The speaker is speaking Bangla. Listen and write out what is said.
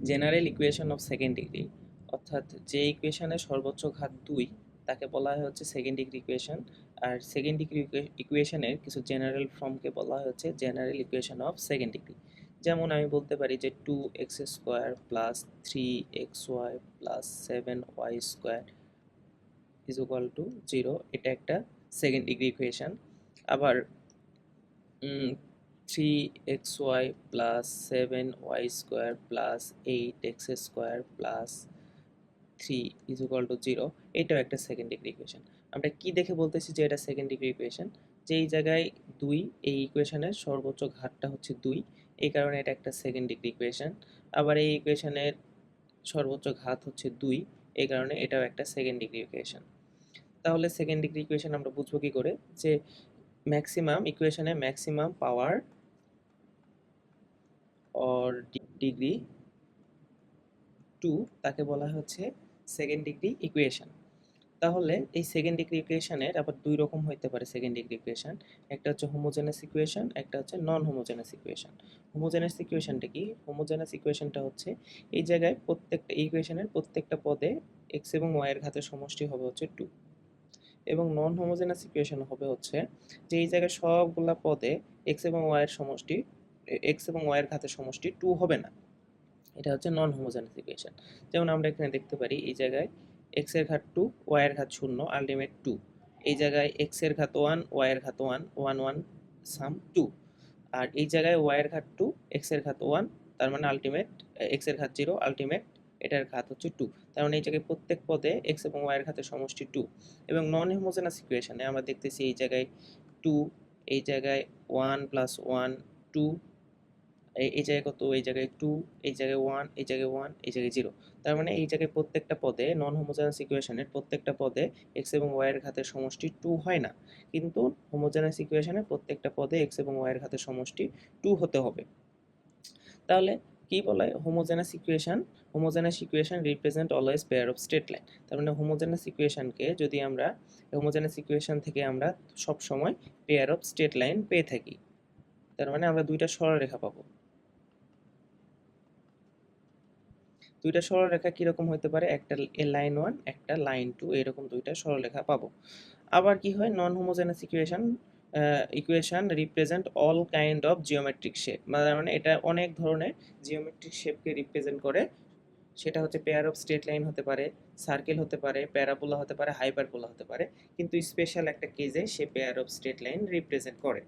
General equation of second degree, অর্থাৎ যে ইকুয়েশনের সর্বোচ্চ ঘাত 2 তাকে বলা হয় হচ্ছে সেকেন্ড ডিগ্রি ইকুয়েশন। আর সেকেন্ড ডিগ্রি ইকুয়েশনের কিছু জেনারেল ফর্মকে বলা হয় হচ্ছে general equation of second degree. যেমন আমি বলতে পারি যে 2x² plus 3xy plus 7y² is equal to 0, এটা একটা সেকেন্ড ডিগ্রি ইকুয়েশন। আবার 3xy plus 7y² plus 8x² plus 3 is equal to 0, এটাও একটা সেকেন্ড ডিগ্রি ইকুয়েশন। আমরা কি দেখে বলতেছি যে এটা সেকেন্ড ডিগ্রি ইকুয়েশন? যে এই জায়গায় 2, এই ইকুয়েশনের সর্বোচ্চ ঘাতটা হচ্ছে 2, এই কারণে এটা একটা সেকেন্ড ডিগ্রি ইকুয়েশন। আবার এই ইকুয়েশনের সর্বোচ্চ ঘাত হচ্ছে 2, এই কারণে এটাও একটা সেকেন্ড ডিগ্রি ইকুয়েশন। তাহলে সেকেন্ড ডিগ্রি ইকুয়েশন আমরা বুঝবো কি করে? যে ম্যাক্সিমাম ইকুয়েশনে ম্যাক্সিমাম পাওয়ার অর ডিগ্রি 2 তাকে বলা হচ্ছে সেকেন্ড ডিগ্রি ইকুয়েশন। তাহলে এই সেকেন্ড ডিগ্রি ইকুয়েশনের আবার দুই রকম হইতে পারে সেকেন্ড ডিগ্রি ইকুয়েশন। একটা হচ্ছে হোমোজেনাস ইকুয়েশন, একটা হচ্ছে নন হোমোজেনাস ইকুয়েশন। হোমোজেনাস ইকুয়েশনটা কি? হোমোজেনাস ইকুয়েশনটা হচ্ছে এই জায়গায় প্রত্যেকটা ইকুয়েশনের প্রত্যেকটা পদে এক্স এবং ওয়াই এর ঘাতের সমষ্টি হবে হচ্ছে 2, এবং নন হোমোজেনাস ইকুয়েশন হবে হচ্ছে যে এই জায়গায় সবগুলা পদে এক্স এবং ওয়াই এর সমষ্টি, এক্স এবং ওয়াই এর ঘাতের সমষ্টি 2 হবে না। এটা হচ্ছে নন হোমোজেনাস ইকুয়েশন। যেমন আমরা এখানে দেখতে পারি এই জায়গায় এক্স এর ঘাত 2, ওয়াই এর ঘাত 0, আলটিমেট 2। এই জায়গায় এক্স এর ঘাত 1, ওয়াই এর ঘাত 1, 1 1 সাম 2। আর এই জায়গায় ওয়াই এর ঘাত 2, এক্স এর ঘাত 1, তার মানে আলটিমেট এক্স এর ঘাত 0, আলটিমেট এটার ঘাত হচ্ছে 2। তার মানে এই জায়গায় প্রত্যেক পদে এক্স এবং ওয়াই এর ঘাতের সমষ্টি 2। এবং নন হোমোজেনাস ইকুয়েশনে আমরা দেখতেছি এই জায়গায় 2, এই জায়গায় 1 প্লাস 1 2, এই জায়গায় কত, এই জায়গায় 2, এই জায়গায় 1, এই জায়গায় 1, এই জায়গায় 0। তার মানে এই জায়গায় প্রত্যেকটা পদে নন হোমোজেনাস ইকুয়েশনের প্রত্যেকটা পদে এক্স এবং ওয়াই এর ঘাতের সমষ্টি 2 হয় না, কিন্তু হোমোজেনাস ইকুয়েশনের প্রত্যেকটা পদে এক্স এবং ওয়াই এর ঘাতের সমষ্টি 2 হতে হবে। তাহলে কি বলে homogeneous equation? Homogeneous equation represent always pair of straight line. তার মানে হোমোজেনাস ইকুয়েশনকে যদি আমরা, হোমোজেনাস ইকুয়েশন থেকে আমরা সব সময় পেয়ার অফ স্ট্রেট লাইন পেয়ে থাকি। তার মানে আমরা দুইটা সরলরেখা পাবো। দুইটা সরলরেখা কিরকম হতে পারে? একটা লাইন 1, একটা লাইন 2, এরকম দুইটা সরলরেখা পাবো। আবার কি হয়? Non homogeneous equation represent all kind of geometric shape, মানে এটা অনেক ধরনের জিওমেট্রিক শেপকে রিপ্রেজেন্ট করে। সেটা হচ্ছে পেয়ার অফ স্ট্রেট লাইন হতে পারে, সার্কেল হতে পারে, প্যারাবোলা হতে পারে, হাইপারবোলা হতে পারে, কিন্তু স্পেশাল একটা কেজে সে pair of straight line represent করে।